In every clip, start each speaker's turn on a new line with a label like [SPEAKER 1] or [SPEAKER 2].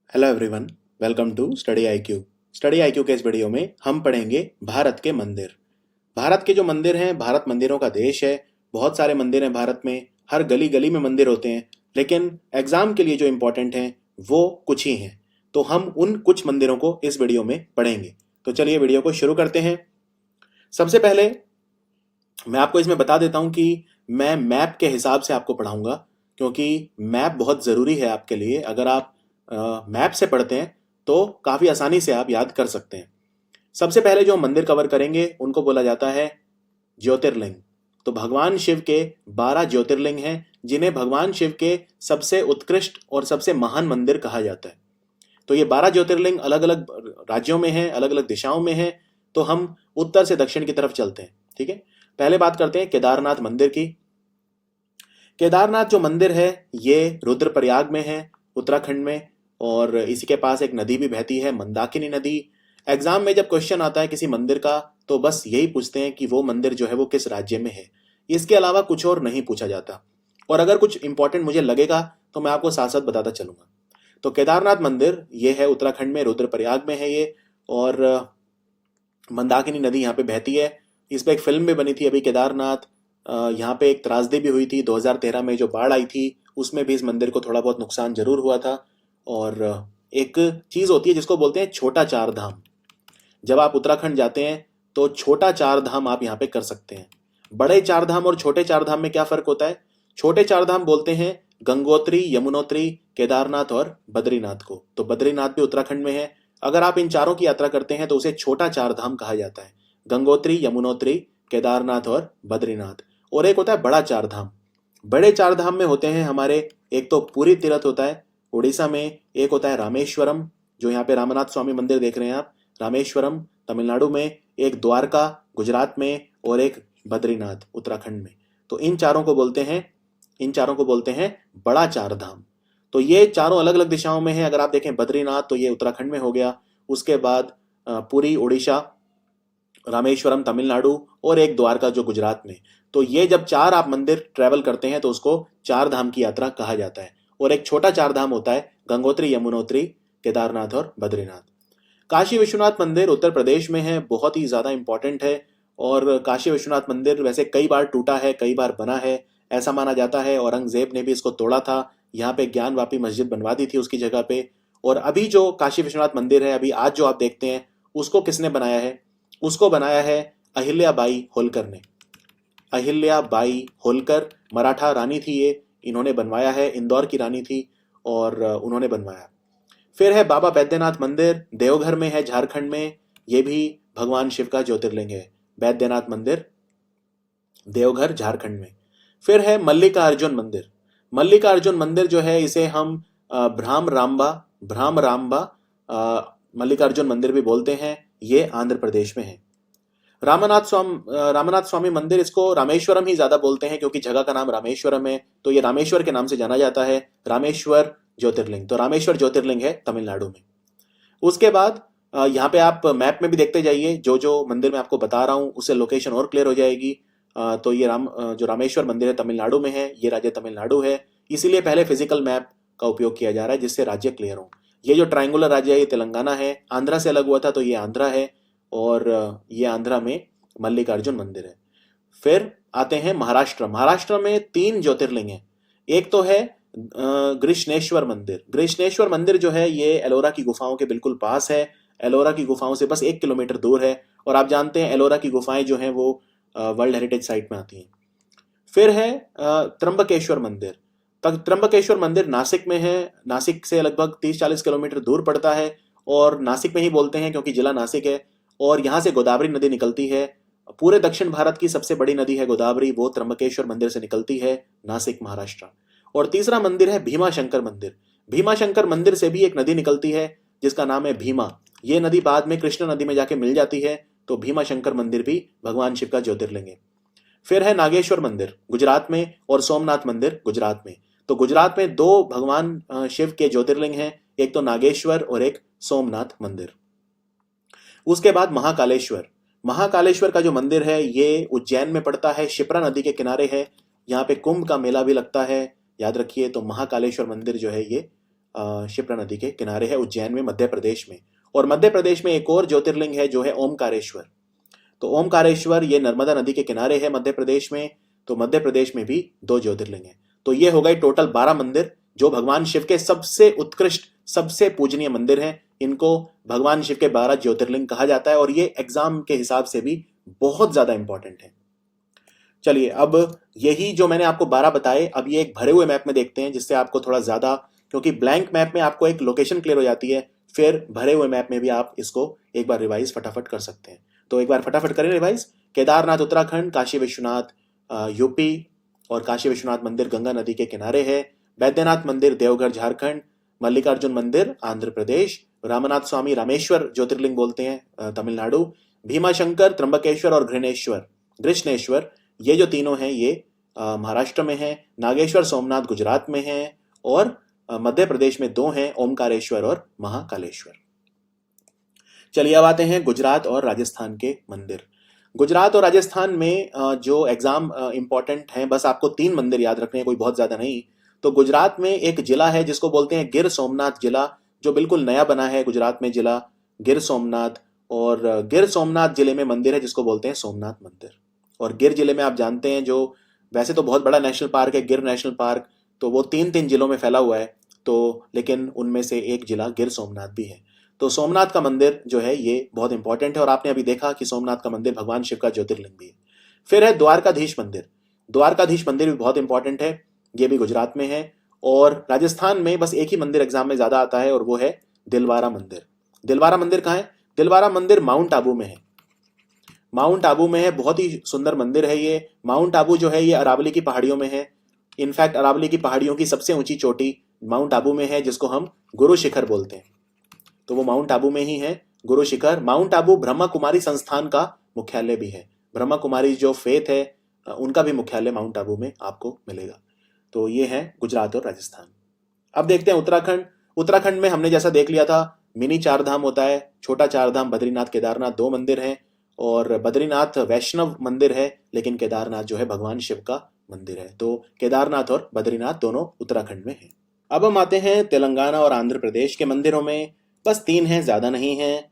[SPEAKER 1] Hello everyone, welcome to study IQ. Study IQ के इस video में हम पढ़ेंगे भारत के मंदिर। भारत के जो मंदिर हैं, भारत मंदिरों का देश है। बहुत सारे मंदिर हैं भारत में, हर गली गली में मंदिर होते हैं। लेकिन एग्जाम के लिए जो इम्पोर्टेंट हैं वो कुछ ही हैं, तो हम उन कुछ मंदिरों को इस वीडियो में पढ़ेंगे। तो चलिए वीडियो को शुरू करते हैं। सबसे पहले मैं आपको इसमें बता देता हूँ कि मैं मैप के हिसाब से आपको पढ़ाऊंगा, क्योंकि मैप बहुत ज़रूरी है आपके लिए। अगर आप मैप से पढ़ते हैं तो काफ़ी आसानी से आप याद कर सकते हैं। सबसे पहले जो हम मंदिर कवर करेंगे उनको बोला जाता है ज्योतिर्लिंग। तो भगवान शिव के 12 ज्योतिर्लिंग हैं, जिन्हें भगवान शिव के सबसे उत्कृष्ट और सबसे महान मंदिर कहा जाता है। तो ये 12 ज्योतिर्लिंग अलग अलग राज्यों में हैं, अलग अलग दिशाओं में हैं। तो हम उत्तर से दक्षिण की तरफ चलते हैं, ठीक है। पहले बात करते हैं केदारनाथ मंदिर की। केदारनाथ जो मंदिर है ये रुद्रप्रयाग में है, उत्तराखंड में। और इसी के पास एक नदी भी बहती है, मंदाकिनी नदी। एग्जाम में जब क्वेश्चन आता है किसी मंदिर का तो बस यही पूछते हैं कि वो मंदिर जो है वो किस राज्य में है। इसके अलावा कुछ और नहीं पूछा जाता। और अगर कुछ इंपॉर्टेंट मुझे लगेगा तो मैं आपको साथ साथ बताता चलूंगा। तो केदारनाथ मंदिर ये है उत्तराखंड में, रुद्रप्रयाग में है ये। और मंदाकिनी नदी यहाँ पे बहती है। इस पर एक फिल्म भी बनी थी अभी, केदारनाथ। यहाँ पे एक त्रासदी भी हुई थी 2013 में, जो बाढ़ आई थी उसमें भी इस मंदिर को थोड़ा बहुत नुकसान जरूर हुआ था। और एक चीज होती है जिसको बोलते हैं छोटा चार धाम। जब आप उत्तराखंड जाते हैं तो छोटा चार धाम आप यहाँ पे कर सकते हैं। बड़े चार धाम और छोटे चार धाम में क्या फर्क होता है? छोटे चार धाम बोलते हैं गंगोत्री, यमुनोत्री, केदारनाथ और बद्रीनाथ को। तो बद्रीनाथ भी उत्तराखंड में है। अगर आप इन चारों की यात्रा करते हैं तो उसे छोटा चार धाम कहा जाता है। गंगोत्री, यमुनोत्री, केदारनाथ और बद्रीनाथ। और एक होता है बड़ा चार धाम। बड़े चार धाम में होते हैं हमारे, एक तो पुरी तीर्थ होता है उड़ीसा में, एक होता है रामेश्वरम, जो यहाँ पे रामनाथ स्वामी मंदिर देख रहे हैं आप, रामेश्वरम तमिलनाडु में, एक द्वारका गुजरात में, और एक बद्रीनाथ उत्तराखंड में। तो इन चारों को बोलते हैं बड़ा चार धाम। तो ये चारों अलग अलग दिशाओं में है। अगर आप देखें बद्रीनाथ तो ये उत्तराखंड में हो गया, उसके बाद पुरी उड़ीसा, रामेश्वरम तमिलनाडु, और एक द्वारका जो गुजरात में। तो ये जब चार आप मंदिर ट्रेवल करते हैं तो उसको चार धाम की यात्रा कहा जाता है। और एक छोटा चार धाम होता है गंगोत्री, यमुनोत्री, केदारनाथ और बद्रीनाथ। काशी विश्वनाथ मंदिर उत्तर प्रदेश में है, बहुत ही ज्यादा इंपॉर्टेंट है। और काशी विश्वनाथ मंदिर वैसे कई बार टूटा है, कई बार बना है। ऐसा माना जाता है औरंगजेब ने भी इसको तोड़ा था, यहाँ पे ज्ञानवापी मस्जिद बनवा दी थी उसकी जगह पे। और अभी जो काशी विश्वनाथ मंदिर है, अभी आज जो आप देखते हैं, उसको किसने बनाया है? उसको बनाया है अहिल्याबाई होलकर ने। अहिल्याबाई होलकर मराठा रानी थी ये, इन्होंने बनवाया है, इंदौर की रानी थी और उन्होंने बनवाया। फिर है बाबा बैद्यनाथ मंदिर, देवघर में है, झारखंड में। ये भी भगवान शिव का ज्योतिर्लिंग है, बैद्यनाथ मंदिर, देवघर झारखंड में। फिर है मल्लिकार्जुन मंदिर। मल्लिकार्जुन मंदिर जो है इसे हम भ्रामरांबा मल्लिकार्जुन मंदिर भी बोलते हैं। ये आंध्र प्रदेश में है। रामनाथ स्वामी मंदिर, इसको रामेश्वरम ही ज्यादा बोलते हैं क्योंकि जगह का नाम रामेश्वरम है, तो ये रामेश्वर के नाम से जाना जाता है, रामेश्वर ज्योतिर्लिंग। तो रामेश्वर ज्योतिर्लिंग है तमिलनाडु में। उसके बाद यहाँ पे आप मैप में भी देखते जाइए, जो जो मंदिर मैं आपको बता रहा हूँ उससे लोकेशन और क्लियर हो जाएगी। तो ये जो रामेश्वर मंदिर है तमिलनाडु में है, ये राज्य तमिलनाडु है। इसीलिए पहले फिजिकल मैप का उपयोग किया जा रहा है जिससे राज्य क्लियर हो। ये जो ट्राइंगुलर राज्य है ये तेलंगाना है, आंध्रा से अलग हुआ था तो ये आंध्रा है। और ये आंध्रा में मल्लिकार्जुन मंदिर है। फिर आते हैं महाराष्ट्र। महाराष्ट्र में 3 ज्योतिर्लिंग हैं। एक तो है गृष्णेश्वर मंदिर। गृष्णेश्वर मंदिर जो है ये एलोरा की गुफाओं के बिल्कुल पास है। एलोरा की गुफाओं से बस 1 किलोमीटर दूर है। और आप जानते हैं एलोरा की गुफाएं जो हैं वो वर्ल्ड हेरिटेज साइट में आती हैं। फिर है त्र्यंबकेश्वर मंदिर। त्र्यंबकेश्वर मंदिर नासिक में है, नासिक से लगभग 30-40 किलोमीटर दूर पड़ता है। और नासिक में ही बोलते हैं क्योंकि जिला नासिक है। और यहाँ से गोदावरी नदी निकलती है। पूरे दक्षिण भारत की सबसे बड़ी नदी है गोदावरी, वो त्र्यंबकेश्वर मंदिर से निकलती है, नासिक महाराष्ट्र। और तीसरा मंदिर है भीमा शंकर मंदिर। भीमा शंकर मंदिर से भी एक नदी निकलती है जिसका नाम है भीमा। ये नदी बाद में कृष्ण नदी में जाके मिल जाती है। तो भीमा शंकर मंदिर भी भगवान शिव का ज्योतिर्लिंग है। फिर है नागेश्वर मंदिर गुजरात में, और सोमनाथ मंदिर गुजरात में। तो गुजरात में 2 भगवान शिव के ज्योतिर्लिंग हैं, एक तो नागेश्वर और एक सोमनाथ मंदिर। उसके बाद महाकालेश्वर। महाकालेश्वर का जो मंदिर है ये उज्जैन में पड़ता है, शिप्रा नदी के किनारे है। यहाँ पे कुंभ का मेला भी लगता है, याद रखिए। तो महाकालेश्वर मंदिर जो है ये क्षिप्रा नदी के किनारे है, उज्जैन में, मध्य प्रदेश में। और मध्य प्रदेश में एक और ज्योतिर्लिंग है जो है ओमकारेश्वर। तो ओमकारेश्वर ये नर्मदा नदी के किनारे है मध्य प्रदेश में, तो मध्य प्रदेश में भी 2 ज्योतिर्लिंग है। तो ये हो गए टोटल 12 मंदिर जो भगवान शिव के सबसे उत्कृष्ट, सबसे पूजनीय मंदिर हैं। इनको भगवान शिव के 12 ज्योतिर्लिंग कहा जाता है और ये एग्जाम के हिसाब से भी बहुत ज्यादा इंपॉर्टेंट है। चलिए, अब यही जो मैंने आपको 12 बताए, अब ये एक भरे हुए मैप में देखते हैं, जिससे आपको थोड़ा ज्यादा, क्योंकि ब्लैंक मैप में आपको एक लोकेशन क्लियर हो जाती है, फिर भरे हुए मैप में भी आप इसको एक बार रिवाइज फटाफट कर सकते हैं। तो एक बार फटाफट करें रिवाइज। केदारनाथ उत्तराखंड, काशी विश्वनाथ यूपी और काशी विश्वनाथ मंदिर गंगा नदी के किनारे है। बैद्यनाथ मंदिर देवघर झारखंड, मल्लिकार्जुन मंदिर आंध्र प्रदेश, रामनाथ स्वामी रामेश्वर ज्योतिर्लिंग बोलते हैं तमिलनाडु, भीमाशंकर त्र्यंबकेश्वर और घृष्णेश्वर ये जो तीनों हैं ये महाराष्ट्र में है। नागेश्वर सोमनाथ गुजरात में है और मध्य प्रदेश में 2 हैं, ओमकारेश्वर और महाकालेश्वर। चलिए अब आते हैं गुजरात और राजस्थान के मंदिर। गुजरात और राजस्थान में जो एग्जाम इंपॉर्टेंट हैं, बस आपको 3 मंदिर याद रखने हैं, कोई बहुत ज्यादा नहीं। तो गुजरात में एक जिला है जिसको बोलते हैं गिर सोमनाथ जिला, जो बिल्कुल नया बना है गुजरात में जिला गिर सोमनाथ। और गिर सोमनाथ जिले में मंदिर है जिसको बोलते हैं सोमनाथ मंदिर। और गिर जिले में आप जानते हैं, जो वैसे तो बहुत बड़ा नेशनल पार्क है गिर नेशनल पार्क, तो वो 3 जिलों में फैला हुआ है, तो लेकिन उनमें से एक जिला गिर सोमनाथ भी है। तो सोमनाथ का मंदिर जो है ये बहुत इंपॉर्टेंट है और आपने अभी देखा कि सोमनाथ का मंदिर भगवान शिव का ज्योतिर्लिंग भी है। फिर है द्वारकाधीश मंदिर। द्वारकाधीश मंदिर भी बहुत इंपॉर्टेंट है, ये भी गुजरात में है। और राजस्थान में बस एक ही मंदिर एग्जाम में ज्यादा आता है और वो है दिलवारा मंदिर। दिलवारा मंदिर कहाँ है? दिलवारा मंदिर माउंट आबू में है। माउंट आबू में है, बहुत ही सुंदर मंदिर है ये। माउंट आबू जो है ये अरावली की पहाड़ियों में है। इनफैक्ट अरावली की पहाड़ियों की सबसे ऊंची चोटी माउंट आबू में है, जिसको हम गुरु शिखर बोलते हैं। तो वो माउंट आबू में ही है गुरु शिखर। माउंट आबू ब्रह्मा कुमारी संस्थान का मुख्यालय भी है। ब्रह्मा कुमारी जो फेथ है उनका भी मुख्यालय माउंट आबू में आपको मिलेगा। तो ये है गुजरात और राजस्थान। अब देखते हैं उत्तराखंड। उत्तराखंड में हमने जैसा देख लिया था, मिनी 4 धाम होता है। छोटा 4 धाम बद्रीनाथ केदारनाथ 2 मंदिर हैं, और बद्रीनाथ वैष्णव मंदिर है, लेकिन केदारनाथ जो है भगवान शिव का मंदिर है। तो केदारनाथ और बद्रीनाथ दोनों उत्तराखंड में है। अब हम आते हैं तेलंगाना और आंध्र प्रदेश के मंदिरों में। बस 3 हैं, ज्यादा नहीं है।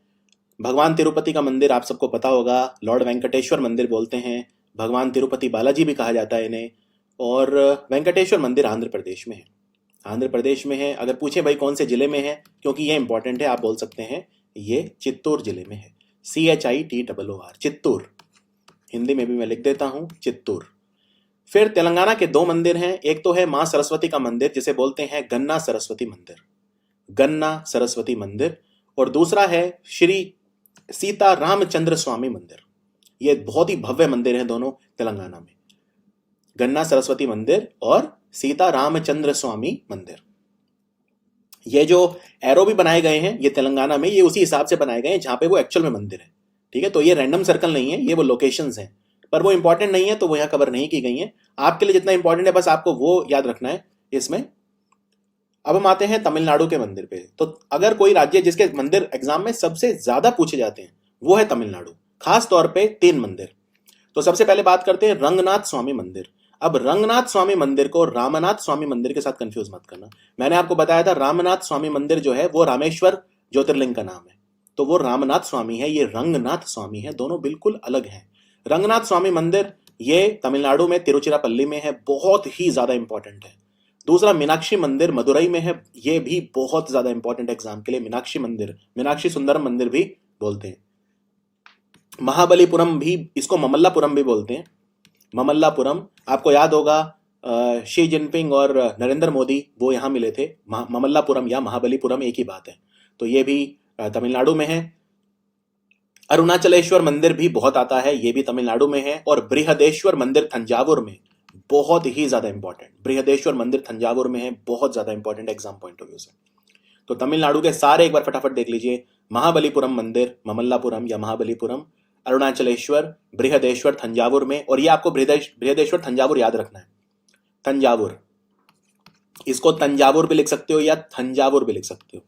[SPEAKER 1] भगवान तिरुपति का मंदिर आप सबको पता होगा, लॉर्ड वेंकटेश्वर मंदिर बोलते हैं। भगवान तिरुपति बालाजी भी कहा जाता है इन्हें। और वेंकटेश्वर मंदिर आंध्र प्रदेश में है। आंध्र प्रदेश में है। अगर पूछे भाई कौन से जिले में है, क्योंकि ये इंपॉर्टेंट है, आप बोल सकते हैं ये चित्तूर जिले में है। CHITTOR, चित्तूर। हिंदी में भी मैं लिख देता हूं, चित्तूर। फिर तेलंगाना के 2 मंदिर हैं। एक तो है मां सरस्वती का मंदिर, जिसे बोलते हैं गन्ना सरस्वती मंदिर, गन्ना सरस्वती मंदिर। और दूसरा है श्री सीता रामचंद्र स्वामी मंदिर। ये बहुत ही भव्य मंदिर है दोनों तेलंगाना में, गन्ना सरस्वती मंदिर और सीता रामचंद्र स्वामी मंदिर। ये जो एरो भी बनाए गए हैं ये तेलंगाना में, ये उसी हिसाब से बनाए गए हैं जहां पे वो एक्चुअल में मंदिर है। ठीक है, तो ये रैंडम सर्कल नहीं है, ये वो लोकेशंस हैं, पर वो इंपॉर्टेंट नहीं है तो वो यहाँ कवर नहीं की गई हैं। आपके लिए जितना इंपॉर्टेंट है बस आपको वो याद रखना है इसमें। अब हम आते हैं तमिलनाडु के मंदिर पे। तो अगर कोई राज्य जिसके मंदिर एग्जाम में सबसे ज्यादा पूछे जाते हैं वो है तमिलनाडु, खास तौर पे 3 मंदिर। तो सबसे पहले बात करते हैं रंगनाथ स्वामी मंदिर। अब रंगनाथ स्वामी मंदिर को रामनाथ स्वामी मंदिर के साथ कंफ्यूज मत करना। मैंने आपको बताया था रामनाथ स्वामी मंदिर जो है वो रामेश्वर ज्योतिर्लिंग का नाम है, तो वो रामनाथ स्वामी है, ये रंगनाथ स्वामी है, दोनों बिल्कुल अलग हैं। रंगनाथ स्वामी मंदिर ये तमिलनाडु में तिरुचिरापल्ली में है, बहुत ही ज्यादा इंपॉर्टेंट है। दूसरा मीनाक्षी मंदिर मदुरई में है, ये भी बहुत ज्यादा इंपॉर्टेंट एग्जाम के लिए। मीनाक्षी मंदिर, मीनाक्षी सुंदरम मंदिर भी बोलते हैं। महाबलीपुरम भी, इसको ममल्लापुरम भी बोलते हैं। ममल्लापुरम आपको याद होगा, शी जिनपिंग और नरेंद्र मोदी वो यहाँ मिले थे। ममल्लापुरम या महाबलीपुरम एक ही बात है। तो ये भी तमिलनाडु में है। अरुणाचलेश्वर मंदिर भी बहुत आता है, ये भी तमिलनाडु में है। और बृहदेश्वर मंदिर तंजावुर में, बहुत ही ज्यादा इंपॉर्टेंट, बृहदेश्वर मंदिर तंजावुर में है, बहुत ज्यादा important exam point of view से। तो तमिलनाडु के सारे एक बार फटाफट देख लीजिए। महाबलीपुरम मंदिर, ममल्लापुरम या महाबलीपुरम, अरुणाचलेश्वर, बृहदेश्वर तंजावुर में। और ये आपको बृहदेश्वर तंजावुर याद रखना है। तंजावुर, इसको तंजावुर भी लिख सकते हो या थंजावुर भी लिख सकते हो,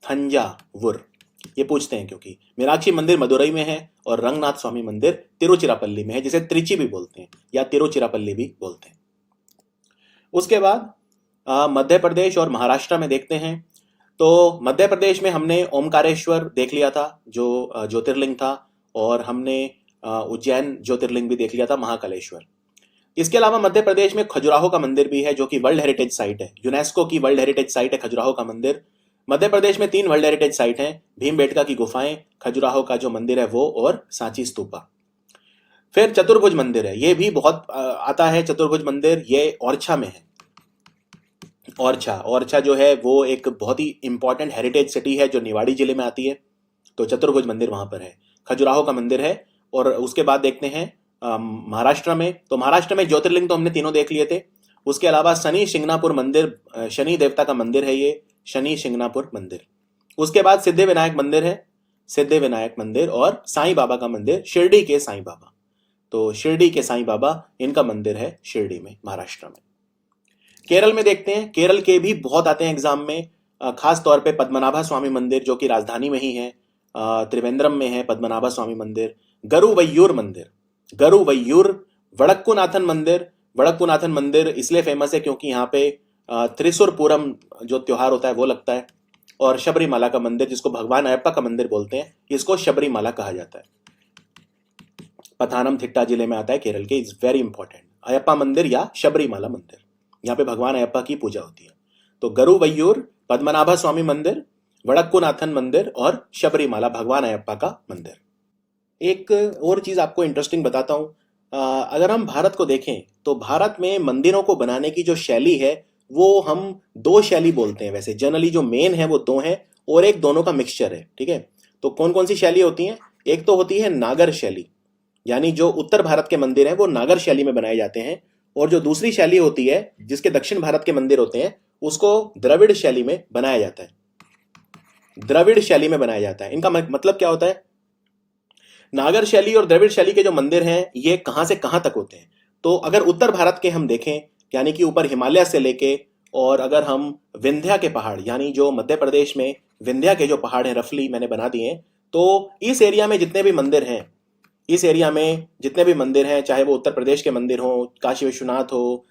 [SPEAKER 1] थंजावुर। ये पूछते हैं क्योंकि मीनाक्षी मंदिर मदुरई में है और रंगनाथ स्वामी मंदिर तिरुचिरापल्ली में है, जिसे त्रिची भी बोलते हैं या तिरुचिरापल्ली भी बोलते हैं। उसके बाद मध्य प्रदेश और महाराष्ट्र में देखते हैं तो मध्य प्रदेश में हमने ओमकारेश्वर देख लिया था जो ज्योतिर्लिंग था, और हमने उज्जैन ज्योतिर्लिंग भी देख लिया था, महाकालेश्वर। इसके अलावा मध्य प्रदेश में खजुराहो का मंदिर भी है जो कि वर्ल्ड हेरिटेज साइट है, यूनेस्को की वर्ल्ड हेरिटेज साइट है खजुराहो का मंदिर। मध्य प्रदेश में 3 वर्ल्ड हेरिटेज साइट हैं, भीमबेटका की गुफाएं, खजुराहो का जो मंदिर है वो, और सांची स्तूपा। फिर चतुर्भुज मंदिर है, ये भी बहुत आता है चतुर्भुज मंदिर, ये ओरछा में है। ओरछा जो है वो एक बहुत ही इंपॉर्टेंट हेरिटेज सिटी है जो निवाड़ी जिले में आती है, तो चतुर्भुज मंदिर वहां पर है, खजुराहो का मंदिर है। और उसके बाद देखते हैं महाराष्ट्र में, तो महाराष्ट्र में ज्योतिर्लिंग तो हमने तीनों देख लिए थे। उसके अलावा शनि शिंगणापुर मंदिर, शनि देवता का मंदिर है ये, शनि शिंगणापुर मंदिर। उसके बाद सिद्धि विनायक मंदिर है, सिद्धि विनायक मंदिर, और साईं बाबा का मंदिर, शिरडी के साईं बाबा, तो शिरडी के साईं बाबा इनका मंदिर है शिरडी में, महाराष्ट्र में। केरल में देखते हैं, केरल के भी बहुत आते हैं एग्जाम में, खास तौर पे पद्मनाभा स्वामी मंदिर जो कि राजधानी में ही है, त्रिवेंद्रम में है पद्मनाभा स्वामी मंदिर। गरुवैयूर मंदिर, गरुवैयूर, वड़क्कुनाथन मंदिर। वड़क्कुनाथन मंदिर इसलिए फेमस है क्योंकि यहाँ पे त्रिशूरपूरम जो त्योहार होता है वो लगता है। और शबरीमाला का मंदिर जिसको भगवान अयप्पा का मंदिर बोलते हैं, इसको शबरीमाला कहा जाता है, पथानमथिट्टा जिले में आता है केरल के। इज वेरी इंपॉर्टेंट, अयप्पा मंदिर या शबरीमाला मंदिर, यहाँ पे भगवान अयप्पा की पूजा होती है। तो गरुवैयूर, पद्मनाभा स्वामी मंदिर, वड़क्कुनाथन मंदिर और शबरीमाला भगवान अयप्पा का मंदिर। एक और चीज आपको इंटरेस्टिंग बताता हूं, अगर हम भारत को देखें तो भारत में मंदिरों को बनाने की जो शैली है वो हम 2 शैली बोलते हैं। वैसे जनरली जो मेन है वो 2 हैं, और एक दोनों का मिक्सचर है, ठीक है। तो कौन कौन सी शैली होती हैं? एक तो होती है नागर शैली, यानी जो उत्तर भारत के मंदिर हैं वो नागर शैली में बनाए जाते हैं, और जो दूसरी शैली होती है जिसके दक्षिण भारत के मंदिर होते हैं उसको द्रविड़ शैली में बनाया जाता है, द्रविड़ शैली में बनाया जाता है। इनका मतलब क्या होता है? नागर शैली और द्रविड़ शैली के जो मंदिर हैं ये कहां से कहां तक होते हैं? तो अगर उत्तर भारत के हम देखें, यानी कि ऊपर हिमालय से लेके, और अगर हम विंध्या के पहाड़, यानी जो मध्य प्रदेश में विंध्या के जो पहाड़ हैं रफली मैंने बना दिए हैं, तो इस एरिया में जितने भी मंदिर हैं, इस एरिया में जितने भी मंदिर हैं, चाहे वो उत्तर प्रदेश के मंदिर हो, काशी विश्वनाथ हो,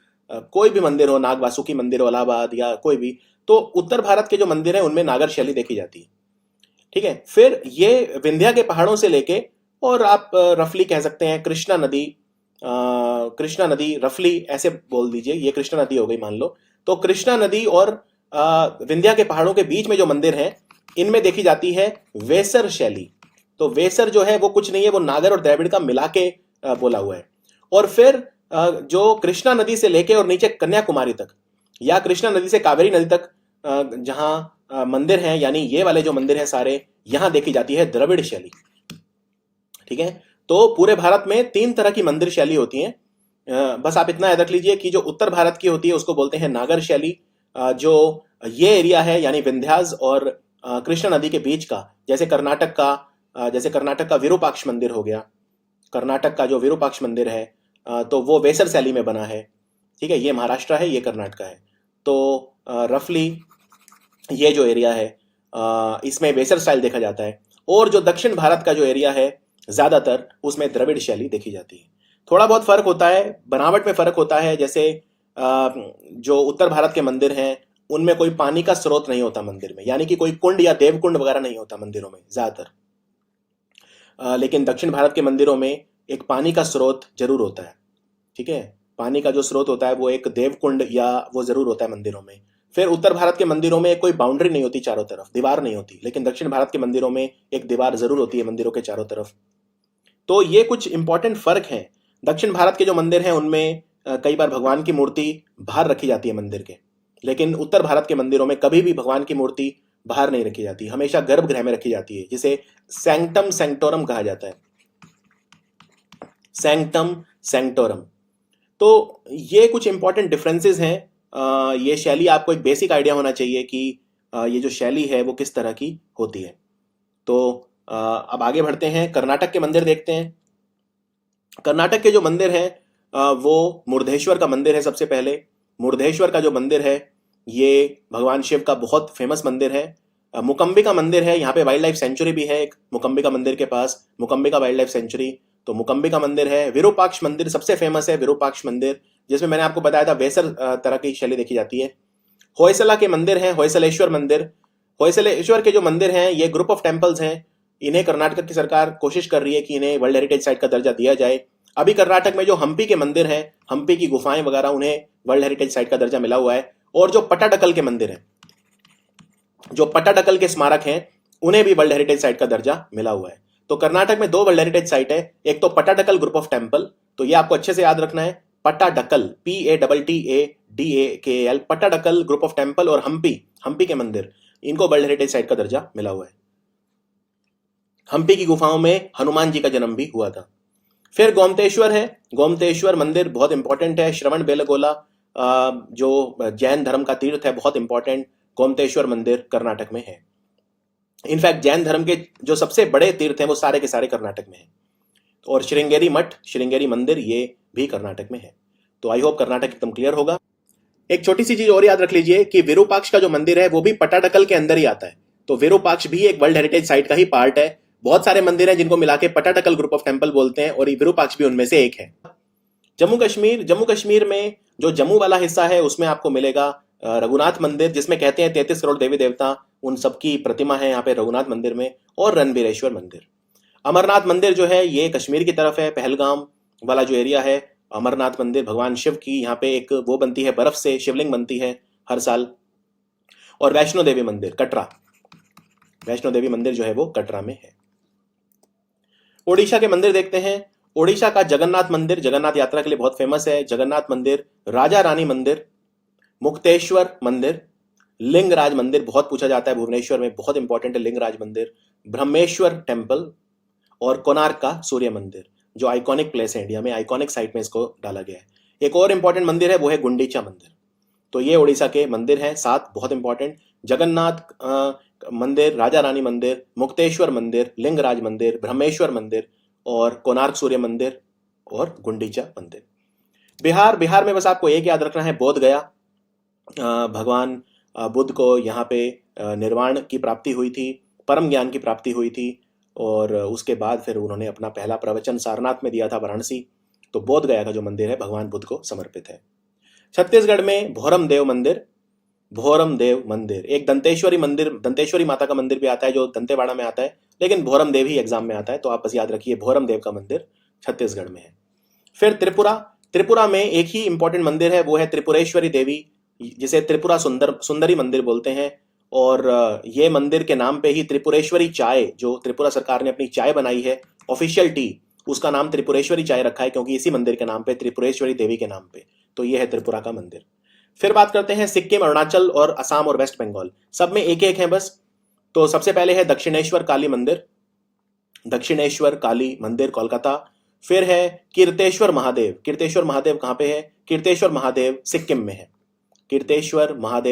[SPEAKER 1] कोई भी मंदिर हो, नाग वासुकी मंदिर हो इलाहाबाद या कोई भी, तो उत्तर भारत के जो मंदिर हैं उनमें नागर शैली देखी जाती है, ठीक है। फिर ये विंध्या के पहाड़ों से लेके, और आप रफली कह सकते हैं कृष्णा नदी, कृष्णा नदी रफली ऐसे बोल दीजिए, ये कृष्णा नदी हो गई मान लो, तो कृष्णा नदी और विंध्या के पहाड़ों के बीच में जो मंदिर हैं इनमें देखी जाती है वेसर शैली। तो वेसर जो है वो कुछ नहीं है, वो नागर और द्रविड़ का मिला के बोला हुआ है। और फिर जो कृष्णा नदी से लेके और नीचे कन्याकुमारी तक, या कृष्णा नदी से कावेरी नदी तक जहां मंदिर हैं, यानी ये वाले जो मंदिर हैं सारे, यहां देखी जाती है द्रविड़ शैली, ठीक है। तो पूरे भारत में 3 तरह की मंदिर शैली होती हैं। बस आप इतना याद रख लीजिए कि जो उत्तर भारत की होती है उसको बोलते हैं नागर शैली, जो ये एरिया है यानी विंध्यास और कृष्णा नदी के बीच का, जैसे कर्नाटक का विरूपाक्ष मंदिर हो गया, कर्नाटक का जो विरूपाक्ष मंदिर है तो वो वेसर शैली में बना है, ठीक है। ये महाराष्ट्र है, ये कर्नाटक है। तो रफली ये जो एरिया है इसमें वेसर स्टाइल देखा जाता है, और जो दक्षिण भारत का जो एरिया है ज्यादातर उसमें द्रविड़ शैली देखी जाती है। थोड़ा बहुत फर्क होता है, बनावट में फर्क होता है। जैसे जो उत्तर भारत के मंदिर हैं उनमें कोई पानी का स्रोत नहीं होता मंदिर में, यानी कि कोई कुंड या देवकुंड वगैरह नहीं होता मंदिरों में ज्यादातर, लेकिन दक्षिण भारत के मंदिरों में एक पानी का स्रोत जरूर होता है, ठीक है। पानी का जो स्रोत होता है वो एक देवकुंड या वो जरूर होता है मंदिरों में। फिर उत्तर भारत के मंदिरों में कोई बाउंड्री नहीं होती, चारों तरफ दीवार नहीं होती, लेकिन दक्षिण भारत के मंदिरों में एक दीवार जरूर होती है मंदिरों के चारों तरफ। तो ये कुछ इंपॉर्टेंट फर्क हैं। दक्षिण भारत के जो मंदिर हैं उनमें कई बार भगवान की मूर्ति बाहर रखी जाती है मंदिर के, लेकिन उत्तर भारत के मंदिरों में कभी भी भगवान की मूर्ति बाहर नहीं रखी जाती, हमेशा गर्भगृह में रखी जाती है, जिसे सैंक्टम सैंक्टोरम कहा जाता है, सैंक्टम सैंक्टोरम। तो ये कुछ इंपॉर्टेंट डिफरेंसेस हैं। ये शैली आपको एक बेसिक आइडिया होना चाहिए कि ये जो शैली है वो किस तरह की होती है। तो अब आगे बढ़ते हैं, कर्नाटक के मंदिर देखते हैं। कर्नाटक के जो मंदिर हैं वो मुर्देश्वर का मंदिर है। सबसे पहले मुर्देश्वर का जो मंदिर है ये भगवान शिव का बहुत फेमस मंदिर है। मुकम्बिका मंदिर है, यहाँ पे वाइल्ड लाइफ सेंचुरी भी है एक, मुकम्बिका मंदिर के पास मुकम्बिका वाइल्ड लाइफ सेंचुरी, तो मुकम्बिका मंदिर है। विरूपाक्ष मंदिर सबसे फेमस है, विरूपाक्ष मंदिर, जिसमें मैंने आपको बताया था वेसर तरह की शैली देखी जाती है। होयसला के मंदिर हैं, होयसलेश्वर मंदिर। होयसलेश्वर के जो मंदिर हैं ये ग्रुप ऑफ टेम्पल्स हैं। इन्हें कर्नाटक की सरकार कोशिश कर रही है कि इन्हें वर्ल्ड हेरिटेज साइट का दर्जा दिया जाए। अभी कर्नाटक में जो हम्पी के मंदिर हैं, हम्पी की गुफाएं वगैरह, उन्हें वर्ल्ड हेरिटेज साइट का दर्जा मिला हुआ है। और जो पट्टाडकल के मंदिर हैं, जो पट्टाडकल के स्मारक हैं, उन्हें भी वर्ल्ड हेरिटेज साइट का दर्जा मिला हुआ है। तो कर्नाटक में 2 वर्ल्ड हेरिटेज साइट है, एक तो पट्टाडकल ग्रुप ऑफ टेम्पल, तो ये आपको अच्छे से याद रखना है, Pattadakal, PATTADAKL, Pattadakal group of temple, और हम्पी के मंदिर, इनको वर्ल्ड हेरिटेज साइट का दर्जा मिला हुआ है। हम्पी की गुफाओं में हनुमान जी का जन्म भी हुआ था। फिर गोमतेश्वर है, गोमतेश्वर मंदिर बहुत इंपॉर्टेंट है। श्रवण बेलगोला जो जैन धर्म का तीर्थ है, बहुत इंपॉर्टेंट, गोमतेश्वर मंदिर कर्नाटक में है। इनफैक्ट जैन धर्म के जो सबसे बड़े तीर्थ हैं वो सारे के सारे कर्नाटक में हैं। और श्रृंगेरी मठ, श्रृंगेरी मंदिर, ये भी कर्नाटक में है। तो आई होप कर्नाटक एकदम क्लियर होगा। एक छोटी सी चीज और याद रख लीजिए कि विरूपाक्ष का जो मंदिर है वो भी पट्टाडकल के अंदर ही आता है। तो विरूपाक्ष भी एक वर्ल्ड हेरिटेज साइट का ही पार्ट है। बहुत सारे मंदिर हैं जिनको मिला के पट्टाडकल ग्रुप ऑफ टेम्पल बोलते हैं, और विरूपाक्ष भी उनमें से एक है। जम्मू कश्मीर में जो जम्मू वाला हिस्सा है उसमें आपको मिलेगा रघुनाथ मंदिर, जिसमें कहते हैं 33 करोड़ देवी देवता, उन सबकी प्रतिमा है यहाँ पे रघुनाथ मंदिर में, और रणबीरेश्वर मंदिर। अमरनाथ मंदिर जो है ये कश्मीर की तरफ है, पहलगाम वाला जो एरिया है। अमरनाथ मंदिर भगवान शिव की यहाँ पे एक वो बनती है, बर्फ से शिवलिंग बनती है हर साल। और वैष्णो देवी मंदिर कटरा, वैष्णो देवी मंदिर जो है वो कटरा में है। ओडिशा के मंदिर देखते हैं। ओडिशा का जगन्नाथ मंदिर जगन्नाथ यात्रा के लिए बहुत फेमस है। जगन्नाथ मंदिर, राजा रानी मंदिर, मुक्तेश्वर मंदिर, लिंगराज मंदिर बहुत पूछा जाता है, भुवनेश्वर में बहुत इंपॉर्टेंट है लिंगराज मंदिर, ब्रह्मेश्वर टेम्पल, और कोणार्क का सूर्य मंदिर, जो आइकॉनिक प्लेस है इंडिया में, आइकॉनिक साइट में इसको डाला गया है। एक और इंपॉर्टेंट मंदिर है वो है गुंडीचा मंदिर। तो ये उड़ीसा के मंदिर हैं 7 बहुत इंपॉर्टेंट, जगन्नाथ मंदिर, राजा रानी मंदिर, मुक्तेश्वर मंदिर, लिंगराज मंदिर, ब्रह्मेश्वर मंदिर, और कोणार्क सूर्य मंदिर, और गुंडीचा मंदिर। बिहार में बस आपको एक याद रखना है, बोध गया। भगवान बुद्ध को यहाँ पे निर्वाण की प्राप्ति हुई थी, परम ज्ञान की प्राप्ति हुई थी, और उसके बाद फिर उन्होंने अपना पहला प्रवचन सारनाथ में दिया था, वाराणसी। तो बोध गया का जो मंदिर है भगवान बुद्ध को समर्पित है। छत्तीसगढ़ में भोरम देव मंदिर एक दंतेश्वरी माता का मंदिर भी आता है जो दंतेवाड़ा में आता है, लेकिन भोरम देव ही एग्जाम में आता है, तो आप बस याद रखिए भोरम देव का मंदिर छत्तीसगढ़ में है। फिर त्रिपुरा में एक ही इंपॉर्टेंट मंदिर है, वो है त्रिपुरेश्वरी देवी, जिसे त्रिपुरा सुंदरी मंदिर बोलते हैं। और ये मंदिर के नाम पे ही त्रिपुरेश्वरी चाय, जो त्रिपुरा सरकार ने अपनी चाय बनाई है ऑफिशियल टी, उसका नाम त्रिपुरेश्वरी चाय रखा है, क्योंकि इसी मंदिर के नाम पे, त्रिपुरेश्वरी देवी के नाम पे। तो ये है त्रिपुरा का मंदिर। फिर बात करते हैं सिक्किम, अरुणाचल और असम और वेस्ट बंगाल, सब में एक एक है बस। तो सबसे पहले है दक्षिणेश्वर काली मंदिर कोलकाता। फिर है कीर्तेश्वर महादेव कहाँ पे है? कीर्तेश्वर महादेव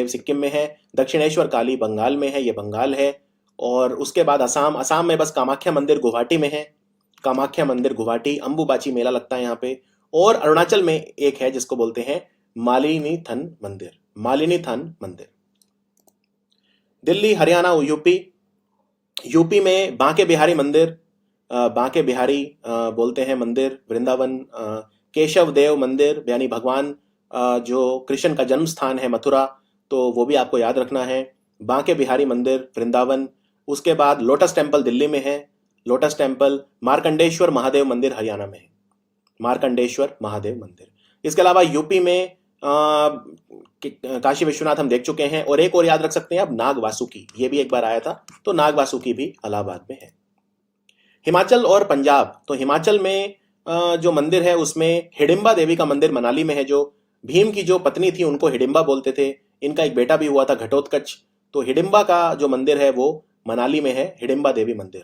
[SPEAKER 1] सिक्किम में है। दक्षिणेश्वर काली बंगाल में है, ये बंगाल है। और उसके बाद असम में बस कामाख्या मंदिर गुवाहाटी में है, अंबुबाची मेला लगता है यहाँ पे। और अरुणाचल में एक है जिसको बोलते हैं मालिनी थन मंदिर। दिल्ली, हरियाणा और यूपी में बांके बिहारी मंदिर, बोलते हैं मंदिर, वृंदावन। केशव देव मंदिर यानी भगवान जो कृष्ण का जन्म स्थान है मथुरा, तो वो भी आपको याद रखना है, बांके बिहारी मंदिर वृंदावन। उसके बाद लोटस टेम्पल दिल्ली में है, मार्कंडेश्वर महादेव मंदिर हरियाणा में है, इसके अलावा यूपी में काशी विश्वनाथ हम देख चुके हैं। और एक और याद रख सकते हैं आप, नाग वासुकी, ये भी एक बार आया था, तो नाग वासुकी भी इलाहाबाद में है। हिमाचल और पंजाब, तो हिमाचल में जो मंदिर है उसमें हिडिंबा देवी का मंदिर मनाली में है, जो भीम की जो पत्नी थी उनको हिडिंबा बोलते थे। इनका एक बेटा भी हुआ था घटोत्कच, तो हिडिंबा का जो मंदिर है वो मनाली में है, हिडिंबा देवी मंदिर।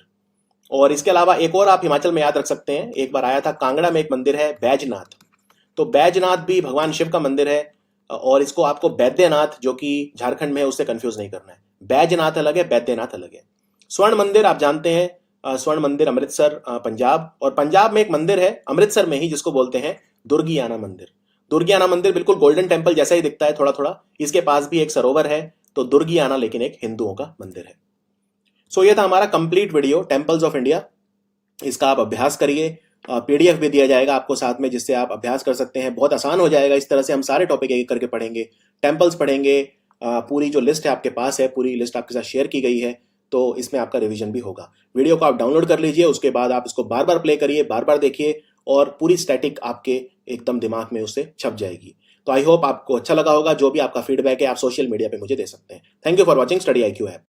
[SPEAKER 1] और इसके अलावा एक और आप हिमाचल में याद रख सकते हैं, एक बार आया था कांगड़ा में एक मंदिर है बैजनाथ, तो बैजनाथ भी भगवान शिव का मंदिर है। और इसको आपको बैद्यनाथ जो कि झारखंड में है उससे कंफ्यूज नहीं करना है, बैजनाथ अलग है, बैद्यनाथ अलग है। स्वर्ण मंदिर आप जानते हैं, स्वर्ण मंदिर अमृतसर पंजाब, और पंजाब में एक मंदिर है अमृतसर में ही जिसको बोलते हैं दुर्गियाना मंदिर बिल्कुल गोल्डन टेम्पल जैसा ही दिखता है थोड़ा थोड़ा, इसके पास भी एक सरोवर है, तो दुर्गियाना लेकिन एक हिंदुओं का मंदिर है। सो ये था हमारा complete video temples of India. इसका आप अभ्यास करिए, PDF भी दिया जाएगा आपको साथ में, जिससे आप अभ्यास कर सकते हैं, बहुत आसान हो जाएगा। इस तरह से हम सारे टॉपिक एक करके पढ़ेंगे, टेम्पल्स पढ़ेंगे, पूरी जो लिस्ट है आपके पास है, पूरी लिस्ट आपके साथ शेयर की गई है, तो इसमें आपका रिवीजन भी होगा। वीडियो को आप डाउनलोड कर लीजिए, उसके बाद आप इसको बार बार प्ले करिए, बार बार देखिए और पूरी स्टैटिक आपके एकदम दिमाग में उससे छप जाएगी। तो आई होप आपको अच्छा लगा होगा। जो भी आपका फीडबैक है आप सोशल मीडिया पे मुझे दे सकते हैं। Thank you for watching study IQ app.